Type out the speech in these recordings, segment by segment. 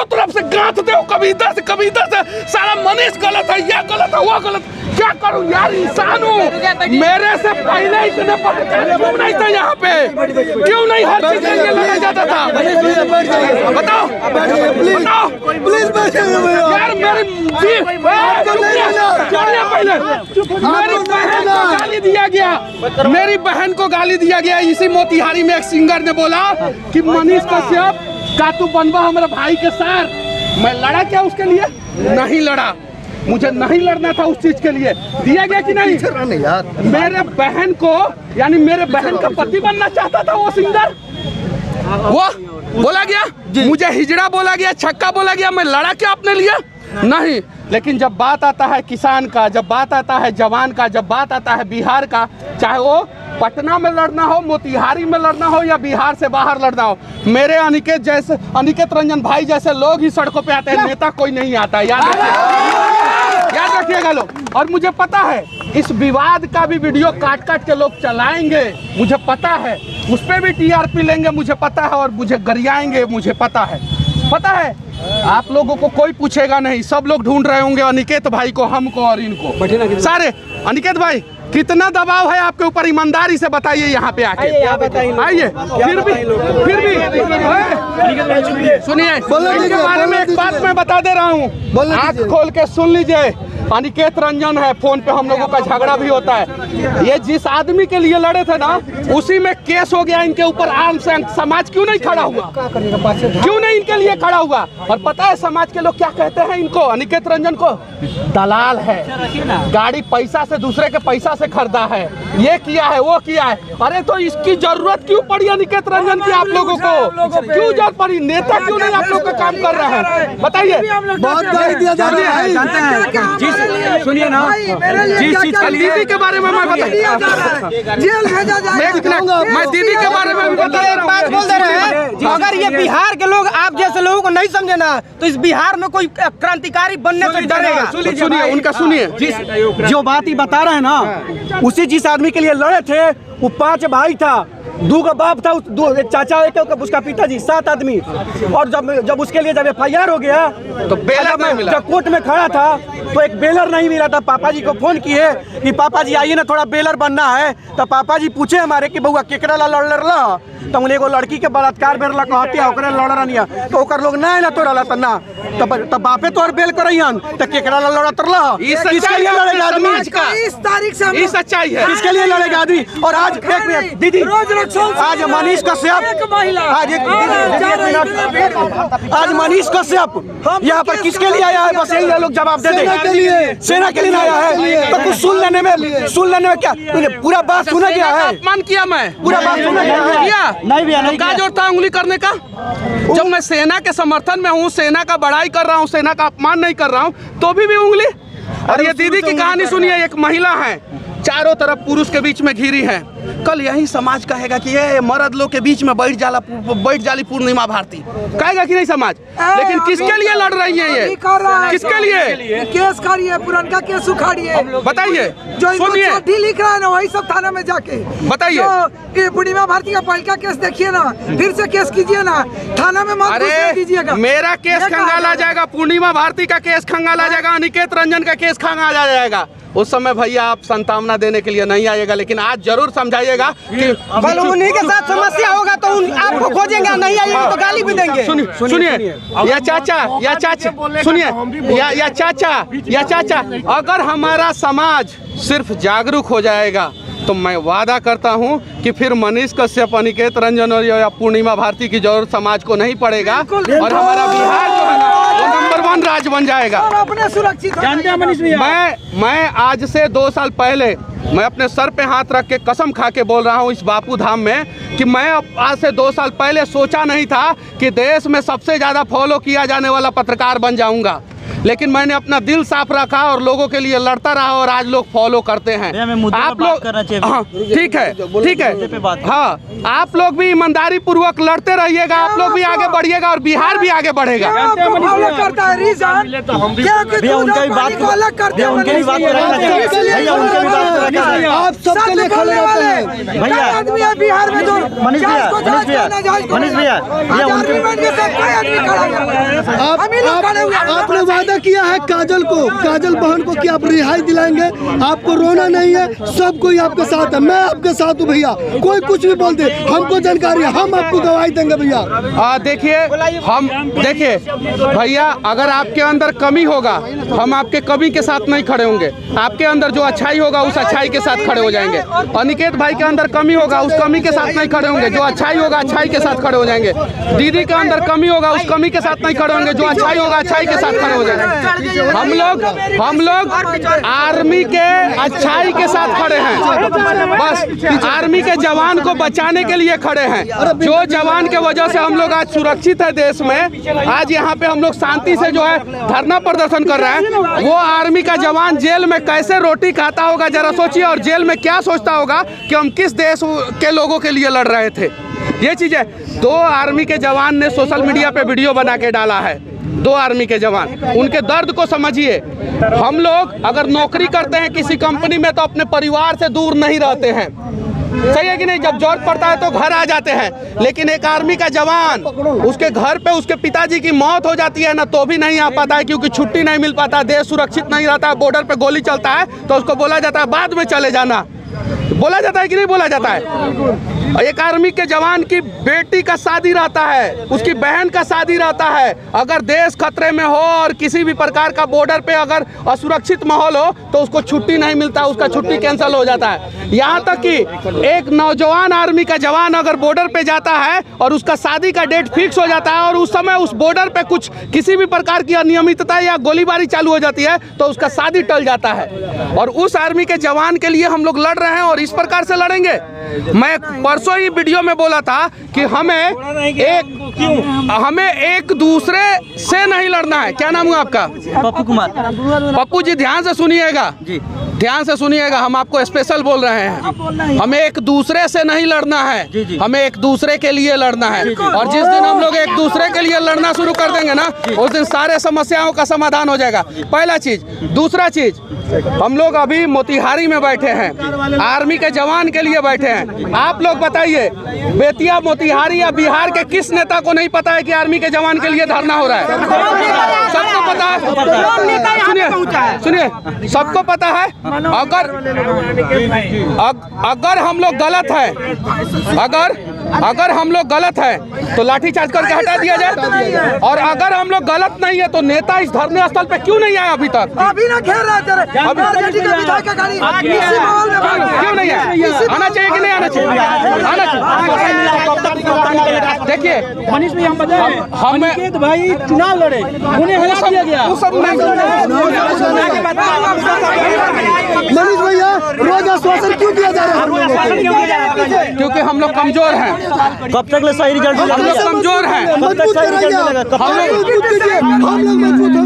चारों तरफ से गांठते हो, कभी इधर से कभी इधर से। सारा मनीष गलत है, यह गलत है, वो गलत। क्या करूं यार, इंसान हूँ। मेरे से पहले इतने पत्रकार क्यों नहीं थे यहाँ पे? क्यों नहीं हर चीज के लिए लड़ा जाता था? बताओ बताओ प्लीज यार। मेरी बहन को गाली दिया गया। इसी मोतिहारी में एक सिंगर ने बोला कि मनीष कश्यप का तू बनवा हमारे भाई के साथ। मैं लड़ा क्या उसके लिए? नहीं लड़ा, मुझे नहीं लड़ना था उस चीज के लिए। दिया गया कि नहीं यार? मेरे बहन को, यानी मेरे बहन का पति बनना चाहता था वो सिंगर, वो बोला गया, मुझे हिजड़ा बोला गया, छक्का बोला गया। मैं लड़ा क्या अपने लिए? नहीं। लेकिन जब बात आता है किसान का, जब बात आता है जवान का, जब बात आता है बिहार का, चाहे वो पटना में लड़ना हो, मोतिहारी में लड़ना हो या बिहार से बाहर लड़ना हो, मेरे अनिकेत रंजन भाई जैसे लोग ही सड़कों पे आते हैं, नेता कोई नहीं आता। याद रखिएगा लोग। और मुझे पता है इस विवाद का भी वीडियो काट काट के लोग चलाएंगे, मुझे पता है। उस पर भी टीआरपी लेंगे, मुझे पता है। और मुझे गरियाएंगे, मुझे पता है। पता है आप लोगों को कोई पूछेगा नहीं, सब लोग ढूंढ रहे होंगे अनिकेत भाई को, हमको और इनको सारे। अनिकेत भाई, कितना दबाव है आपके ऊपर? ईमानदारी से बताइए यहाँ पे आके। आइए। फिर भी सुनिए, इसके बारे में एक बात मैं बता दे रहा हूँ, आँख खोल के सुन लीजिए। अनिकेत रंजन है, फोन पे हम लोगों का झगड़ा भी होता है। ये जिस आदमी के लिए लड़े थे ना, उसी में केस हो गया इनके ऊपर। आम समाज क्यों नहीं खड़ा हुआ? क्यों नहीं इनके लिए खड़ा हुआ? और पता है समाज के लोग क्या कहते हैं इनको, अनिकेत रंजन को? दलाल है, गाड़ी पैसा से, दूसरे के पैसा से खरीदा है, ये किया है, वो किया है। अरे तो इसकी जरूरत क्यों पड़ी अनिकेत रंजन की आप लोगों को? क्यों जरूरत पड़ी? नेता क्यों नहीं आप लोग का काम कर रहे हैं? बताइए। बहुत गाली दिया जा रहा है। सुनिए ना, जिस चीज का दीदी के बारे में मैं बताइए, मैं दीदी के बारे में भी बता रहा हूं। बात बोल दे रहे हैं। अगर ये बिहार के लोग आप जैसे लोगों को नहीं समझे ना, तो इस बिहार में कोई क्रांतिकारी बनने से डरेगा। सुनिए उनका, सुनिए। जो बात ही बता रहे हैं ना, उसी जिस आदमी के लिए लड़े थे, वो 5 भाई था, 2 का बाप था, एक चाचा, एक उसका पिताजी, 7 आदमी। और जब उसके लिए जब FIR हो गया तो बेलर नहीं मिला। जब कोर्ट में खड़ा था तो एक बेलर नहीं मिला था। पापा जी को फोन किए कि पापा जी आइए ना, थोड़ा बेलर बनना है। तो पापा जी पूछे हमारे कि बउआ केकरा ला लड़ तो उन्हें एगो लड़की के बलात्कार बेर ला कहते हैं, ओकरे लड़ रनिया तो ओकर लोग ना ना तोड़ा त ना तब बापे तोर बेल करइहन त केकरा ला लड़त रहा। इसके लिए लड़ेगा आदमी। इस तारीख से ये सच्चाई है, इसके लिए लड़ेगा आदमी। और आज एक मिनट दीदी, आज मनीष कश्यप, आज मनीष कश्यप यहाँ पर किसके लिए आया है? बस यही लोग जवाब दे दें। सेना के लिए आया है। तो कुछ सुन लेने में क्या पूरा बात सुना गया है? अपमान किया मैं? पूरा बात सुना गया है? नहीं भैया, नहीं। क्या जोर था उंगली करने का? जब मैं सेना के समर्थन में हूँ, सेना का बड़ाई कर रहा हूँ, सेना का अपमान नहीं कर रहा हूँ, तो भी उंगली। और ये दीदी की कहानी सुनिए। एक महिला है, चारों तरफ पुरुष के बीच में घिरी है। कल यही समाज कहेगा कि ये मर्द लोग के बीच में बैठ जाली पूर्णिमा भारती, कहेगा कि नहीं समाज? लेकिन किसके लिए लड़ रही है ये? किसके लिए? केस करिए, पुराना केस उखाड़िए। बताइए, जो सुनिए, लिख रहा है ना, वही सब थाना में जाके बताइए। पूर्णिमा भारती का पहला केस देखिए ना, फिर से केस कीजिए ना, थाना में मत दीजिएगा। मेरा केस खंगाला जाएगा, पूर्णिमा भारती का केस खंगाला जाएगा, अनिकेत रंजन का केस खंगाला जाएगा। उस समय भैया आप संतावना देने के लिए नहीं आइएगा, लेकिन आज जरूर समझाइएगा कि उन्हीं के साथ समस्या होगा तो आपको खोजेंगे, नहीं आइएगा तो गाली भी देंगे। सुनिए या चाचा, सुनिए या चाचा, अगर हमारा समाज सिर्फ जागरूक हो जाएगा तो मैं वादा करता हूं कि फिर मनीष कश्यप, अनिकेत रंजन और या पूर्णिमा भारती की जरूरत समाज को नहीं पड़ेगा और हमारा बिहार जो है ना, वो नंबर 1 राज्य बन जाएगा। अपने सुरक्षित जानते हैं मनीष भैया, मैं आज से 2 साल पहले मैं अपने सर पे हाथ रख के कसम खा के बोल रहा हूँ इस बापू धाम में कि मैं आज से 2 साल पहले सोचा नहीं था कि देश में सबसे ज़्यादा फॉलो किया जाने वाला पत्रकार बन जाऊंगा। लेकिन मैंने अपना दिल साफ रखा और लोगों के लिए लड़ता रहा और आज लोग फॉलो करते हैं। आप लोग हाँ ठीक है हाँ, आप लोग भी ईमानदारी पूर्वक लड़ते रहिएगा, आप लोग भी आगे बढ़िएगा और बिहार भी आगे बढ़ेगा। करता है रीजन क्या कि उनका भी बात अलग करते हैं, उनके भी बात आप सबके लिए खड़े रहते हैं भैया। आदमी है बिहार में जो मनीष भैया आपने वादा किया है काजल बहन को कि आप रिहाई दिलाएंगे, आपको रोना नहीं है, सब कोई आपके साथ है, मैं आपके साथ हूँ भैया। कोई कुछ भी बोल दे, हमको जानकारी है, हम आपको गवाही देंगे भैया। देखिए भैया, अगर आपके अंदर कमी होगा हम आपके कमी के साथ नहीं खड़े होंगे, आपके अंदर जो अच्छाई होगा उस अच्छाई के साथ खड़े हो जाएंगे। अनिकेत भाई के अंदर कमी होगा उस कमी के साथ नहीं खड़े होंगे, जो अच्छाई होगा अच्छाई के साथ खड़े हो जाएंगे। दीदी के अंदर कमी होगा उस कमी के साथ नहीं खड़े होंगे, जो अच्छाई होगा अच्छाई के साथ खड़े हो जाएंगे। हम लोग आर्मी के अच्छाई के साथ खड़े हैं, बस आर्मी के जवान को बचाने के लिए खड़े हैं। जो जवान के वजह से हम लोग आज सुरक्षित है देश में, आज यहाँ पे हम लोग शांति से जो है धरना प्रदर्शन कर रहे हैं, वो आर्मी का जवान जेल में कैसे रोटी खाता होगा जरा सोचिए, और जेल में क्या सोचता होगा कि हम किस देश के लोगों के लिए लड़ रहे थे। ये चीज है। 2 आर्मी के जवान ने सोशल मीडिया पे वीडियो बना के डाला है, 2 आर्मी के जवान, उनके दर्द को समझिए। हम लोग अगर नौकरी करते हैं किसी कंपनी में तो अपने परिवार से दूर नहीं रहते हैं, सही है कि नहीं? जब जरूरत पड़ता है तो घर आ जाते हैं, लेकिन एक आर्मी का जवान उसके घर पे उसके पिताजी की मौत हो जाती है ना तो भी नहीं आ पाता है, क्योंकि छुट्टी नहीं मिल पाता, देश सुरक्षित नहीं रहता है, बॉर्डर पे गोली चलता है तो उसको बोला जाता है बाद में चले जाना, बोला जाता है कि नहीं बोला जाता है। एक आर्मी के जवान की बेटी का शादी रहता है, उसकी बहन का शादी रहता है, अगर देश खतरे में हो और किसी भी प्रकार का बॉर्डर पे अगर असुरक्षित माहौल हो तो उसको छुट्टी नहीं मिलता, उसका छुट्टी कैंसिल हो जाता है। यहाँ तक कि एक नौजवान आर्मी का जवान अगर बॉर्डर पे जाता है और उसका शादी का डेट फिक्स हो जाता है और उस समय उस बॉर्डर पे कुछ किसी भी प्रकार की अनियमितता या गोलीबारी चालू हो जाती है तो उसका शादी टल जाता है। और उस आर्मी के जवान के लिए हम लोग लड़ रहे हैं और इस प्रकार से लड़ेंगे। मैं परसों ही वीडियो में बोला था कि हमें एक दूसरे से नहीं लड़ना है। क्या नाम हुआ आपका? पप्पू कुमार। पप्पू जी ध्यान से सुनिएगा जी, ध्यान से सुनिएगा, हम आपको स्पेशल बोल रहे हैं। हमें एक दूसरे से नहीं लड़ना है, हमें एक दूसरे के लिए लड़ना है। और जिस दिन हम लोग एक दूसरे के लिए लड़ना शुरू कर देंगे ना, उस दिन सारे समस्याओं का समाधान हो जाएगा। पहला चीज। दूसरा चीज, हम लोग अभी मोतिहारी में बैठे हैं, आर्मी के जवान के लिए बैठे हैं। आप लोग बताइए, बेतिया, मोतिहारी या बिहार के किस नेता को नहीं पता है कि आर्मी के जवान के लिए धरना हो रहा है? सबको पता है। सुनिए, सबको पता है। अगर हम लोग गलत है, अगर हम लोग गलत है तो लाठीचार्ज करके हटा दिया जाए, और अगर हम लोग गलत नहीं है तो नेता इस धरने स्थल पे क्यों नहीं आया अभी तक? अभी ना घेर रहा है, क्यों नहीं है? आना चाहिए कि नहीं आना चाहिए? आना चाहिए। देखिए मनीष भाई, हम बताएं, अनिकेत भाई चुनाव लड़े, उन्हें हरा दिया गया। मनीष भैया, रोज आश्वासन क्यों दिया जा रहा है? क्योंकि हम लोग कमजोर हैं। कब तक साही रिजल्ट? हम लोग कमजोर हैं।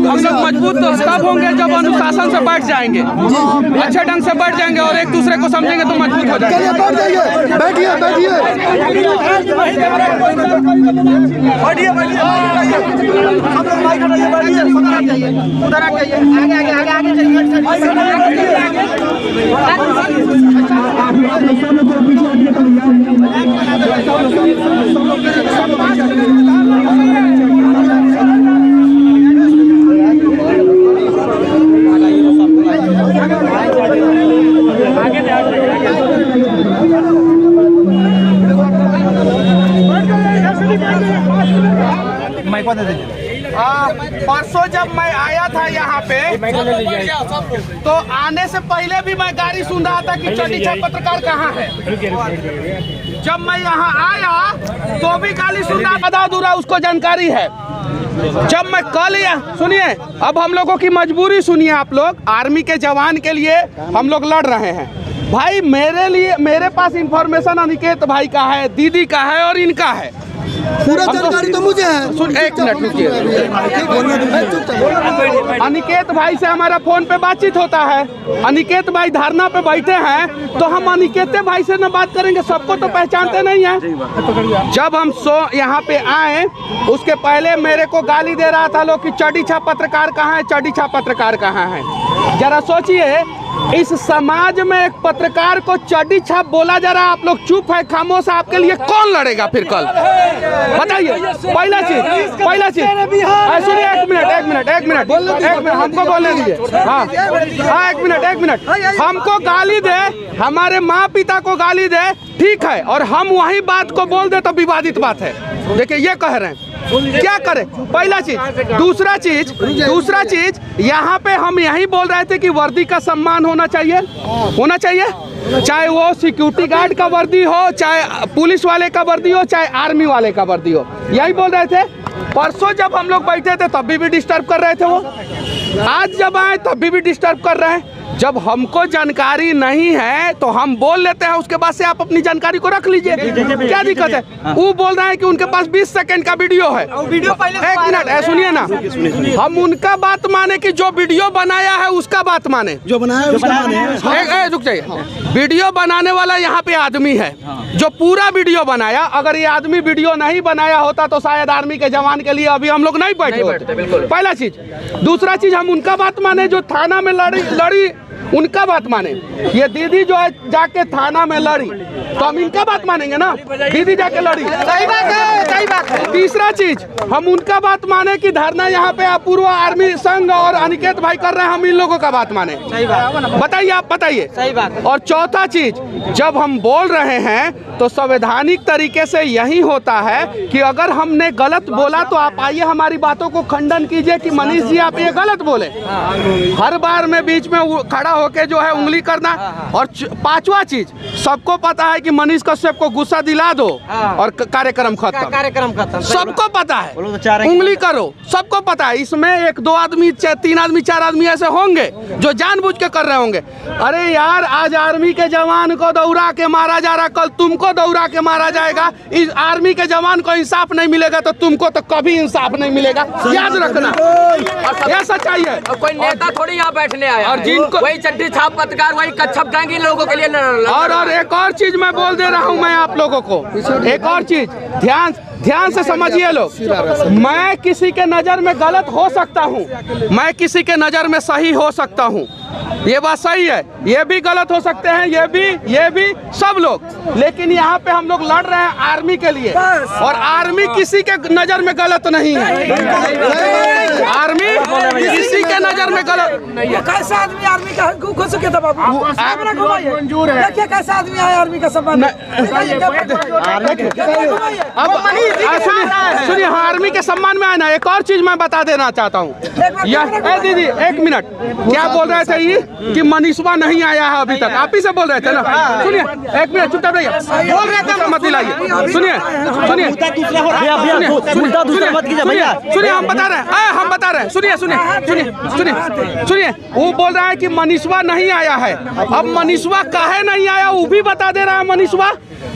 हम लोग मजबूत तो तब होंगे जब अनुशासन से बैठ जाएंगे, अच्छे ढंग से बैठ जाएंगे और एक दूसरे को समझेंगे तो मजबूत हो जाएंगे। बैठिए बैठिए। परसों जब मैं आया था यहाँ पे तो आने से पहले भी मैं गाड़ी सुन रहा था कि चटी छाप पत्रकार कहाँ है। जब मैं यहाँ आया तो भी गाली सुन रहा, आधा अधूरा उसको जानकारी है। जब मैं कल सुनिए, अब हम लोगों की मजबूरी सुनिए आप लोग। आर्मी के जवान के लिए हम लोग लड़ रहे हैं भाई। मेरे पास इंफॉर्मेशन अनिकेत भाई का है, दीदी का है और इनका है। पूरा जानकारी तो मुझे है। सुन, एक मिनट रुकिए। अनिकेत भाई से हमारा फोन पे बातचीत होता है, अनिकेत भाई धरना पे बैठे हैं, तो हम अनिकेत भाई से न बात करेंगे? सबको तो पहचानते नहीं है। जब हम यहाँ पे आए उसके पहले मेरे को गाली दे रहा था लोग कि चडी छाप पत्रकार कहाँ है, चडी छाप पत्रकार कहाँ है। जरा सोचिए, इस समाज में एक पत्रकार को चड्डी छाप बोला जा रहा है, आप लोग चुप है, खामोश। आपके लिए कौन लड़ेगा फिर कल? बताइए। पहला चीज सुनिए, एक मिनट हमको बोलने दीजिए। हाँ, एक मिनट हमको गाली दे, हमारे माँ पिता को गाली दे, ठीक है, और हम वही बात को बोल दे तो विवादित बात है। देखिए ये कह रहे हैं, क्या करें? पहला चीज। दूसरा चीज यहाँ पे हम यही बोल रहे थे कि वर्दी का सम्मान होना चाहिए, चाहे वो सिक्योरिटी गार्ड का वर्दी हो, चाहे पुलिस वाले का वर्दी हो, चाहे आर्मी वाले का वर्दी हो, यही बोल रहे थे। परसों जब हम लोग बैठे थे तब भी डिस्टर्ब कर रहे थे वो, आज जब आए तब भी डिस्टर्ब कर रहे हैं। जब हमको जानकारी नहीं है तो हम बोल लेते हैं, उसके बाद से आप अपनी जानकारी को रख लीजिए, क्या दिक्कत है? वो बोल रहा है कि उनके पास 20 सेकंड का वीडियो है। एक मिनट सुनिए ना, हम उनका बात माने कि जो वीडियो बनाया है उसका बात माने? जो बनाया रुक जाइए। वीडियो बनाने वाला यहाँ पे आदमी है जो पूरा वीडियो बनाया। अगर ये आदमी वीडियो नहीं बनाया होता तो शायद आर्मी के जवान के लिए अभी हम लोग नहीं बैठे होते। पहला चीज। दूसरा चीज, हम उनका बात माने जो थाना में लड़ी, उनका बात माने। ये दीदी जो है जाके थाना में लड़ी, तो हम इनका बात मानेंगे ना? दीदी जाके लड़ी, सही बात है। तीसरा चीज, हम उनका बात माने कि धरना यहाँ पे पूर्व आर्मी संघ और अनिकेत भाई कर रहे हैं, हम इन लोगों का बात माने? सही बात। बताइए, आप बताइए। सही बात। और चौथा चीज, जब हम बोल रहे हैं तो संवैधानिक तरीके से यही होता है कि अगर हमने गलत बोला तो आप आइए हमारी बातों को खंडन कीजिए कि मनीष जी आप ये गलत बोले। हर बार में बीच में खड़ा होके जो है उंगली करना। और पांचवा चीज, सबको पता है कि मनीष कश्यप को गुस्सा दिला दो और कार्यक्रम खत्म। सबको पता है, उंगली करो, सबको पता है। इसमें 1 2 आदमी, 3 आदमी, 4 आदमी ऐसे होंगे जो जानबूझ के कर रहे होंगे। अरे यार, आज आर्मी के जवान को दौड़ा के मारा जा रहा, कल तुमको दौड़ा के मारा जाएगा। इस आर्मी के जवान को इंसाफ नहीं मिलेगा तो तुमको तो कभी इंसाफ नहीं मिलेगा, याद रखना। यह सच्चाई है। कोई नेता थोड़ी यहाँ बैठने आया और जिनको वही चड्डी छाप पत्रकार, वही कच्छप गैंग इन लोगों के लिए और एक और चीज मैं बोल दे रहा हूँ मैं आप लोगों को, एक और चीज ध्यान से समझिए लोग। मैं किसी के नजर में गलत हो सकता हूँ, मैं किसी के नजर में सही हो सकता हूँ, ये बात सही है। ये भी गलत हो सकते हैं, ये भी सब लोग। लेकिन यहाँ पे हम लोग लड़ रहे हैं आर्मी के लिए, और आर्मी किसी के नजर में गलत नहीं है। आर्मी किसी के नजर में गलत नहीं है। कैसा आदमी आर्मी का घुस के था बाबू? मंजूर है। देखिए कैसा आदमी है आर्मी का सम्मान। सुनिए, आर्मी के सम्मान में आए ना। एक और चीज मैं बता देना चाहता हूँ। दीदी एक मिनट, क्या बोल रहे थे ये कि मनीषवा नहीं आया है अभी तक? आप ही से बोल रहे थे ना? सुनिए, एक मिनट चुपचाप रहिए। बोल रहे थे मत दिलाइए। सुनिए, हम बता रहे हैं, सुनिए। वो बोल रहा है कि मनीषवा नहीं आया है। अब मनीषवा काहे नहीं आया वो भी बता दे रहा है।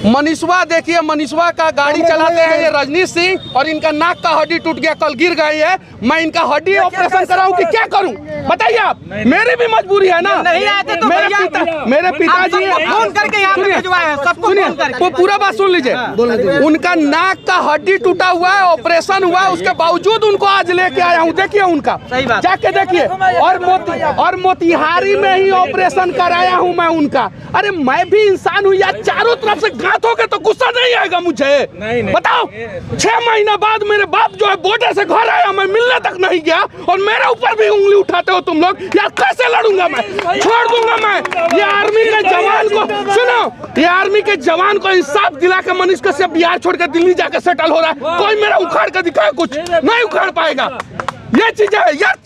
मनीषवा देखिए, मनीषवा का गाड़ी चलाते हैं ये रजनीश सिंह, और इनका नाक का हड्डी टूट गया, कल गिर गई है। मैं इनका हड्डी ऑपरेशन कराऊं कि क्या करूं? बताइए आप। मेरी भी मजबूरी है ना। नहीं आए थे तो मेरे पिताजी फोन करके यहाँ पे भिजवाए हैं, सबको फोन करके। वो पूरा बात सुन लीजिए। उनका नाक का हड्डी टूटा हुआ है, ऑपरेशन हुआ, उसके बावजूद उनको आज लेके आया हूँ। देखिए उनका, जाके देखिए। और मोतिहारी में ही ऑपरेशन कराया हूँ मैं उनका। अरे मैं भी इंसान हूँ यार, चारों तरफ से घात हो गए तो गुस्सा नहीं आएगा मुझे? बताओ, 6 महीना बाद मेरे बाप जो है बॉर्डर से घर आया, मैं मिलने तक नहीं गया, और मेरे ऊपर भी उंगली उठाते हो तुम लोग। यार कैसे लड़ूंगा मैं? छोड़ दूंगा मैं। ये आर्मी के जवान को सुनो, ये आर्मी के जवान को इंसाफ दिला के मनीष कश्यप बिहार छोड़ के दिल्ली जाके सेटल हो रहा है। कोई मेरा उखाड़ के दिखाए, कुछ नहीं उखाड़ पाएगा। ये चीज है यार।